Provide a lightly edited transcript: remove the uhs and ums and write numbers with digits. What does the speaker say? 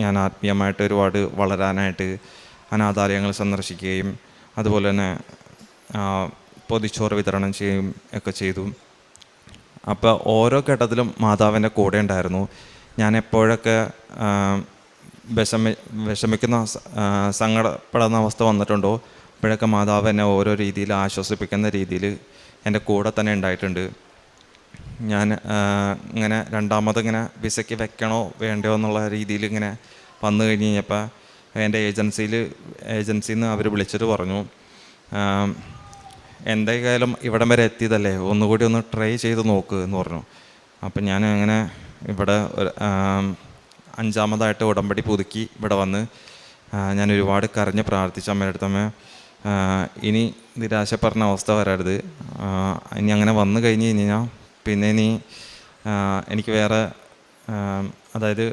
ഞാൻ ആത്മീയമായിട്ട് ഒരുപാട് വളരാനായിട്ട് അനാഥാലയങ്ങൾ സന്ദർശിക്കുകയും അതുപോലെ തന്നെ പൊതിച്ചോറ് വിതരണം ചെയ്യുകയും ഒക്കെ ചെയ്തു. അപ്പോൾ ഓരോ ഘട്ടത്തിലും മാതാവിൻ്റെ കൂടെ ഉണ്ടായിരുന്നു. ഞാൻ എപ്പോഴൊക്കെ വിഷമിക്കുന്ന സങ്കടപ്പെടുന്ന അവസ്ഥ വന്നിട്ടുണ്ടോ അപ്പോഴൊക്കെ മാതാവ് എന്നെ ഓരോ രീതിയിൽ ആശ്വസിപ്പിക്കുന്ന രീതിയിൽ എൻ്റെ കൂടെ തന്നെ ഉണ്ടായിട്ടുണ്ട്. ഞാൻ ഇങ്ങനെ രണ്ടാമതിങ്ങനെ വിസയ്ക്ക് വെക്കണോ വേണ്ടയോ എന്നുള്ള രീതിയിൽ ഇങ്ങനെ വന്നു കഴിഞ്ഞ് കഴിഞ്ഞപ്പോൾ എൻ്റെ ഏജൻസിയിൽ നിന്ന് അവർ വിളിച്ചിട്ട് പറഞ്ഞു, എന്തായാലും ഇവിടം വരെ എത്തിയതല്ലേ, ഒന്നുകൂടി ഒന്ന് ട്രൈ ചെയ്ത് നോക്ക് എന്ന് പറഞ്ഞു. അപ്പം ഞാൻ അങ്ങനെ ഇവിടെ അഞ്ചാമതായിട്ട് ഉടമ്പടി പുതുക്കി ഇവിടെ വന്ന് ഞാൻ ഒരുപാട് കരഞ്ഞ് പ്രാർത്ഥിച്ച അമ്മയുടെ അടുത്തമ്മ ഇനി നിരാശപ്പെടുന്ന അവസ്ഥ വരരുത്, ഇനി അങ്ങനെ വന്നു കഴിഞ്ഞ് കഴിഞ്ഞാൽ പിന്നെ ഇനി എനിക്ക് വേറെ അതായത്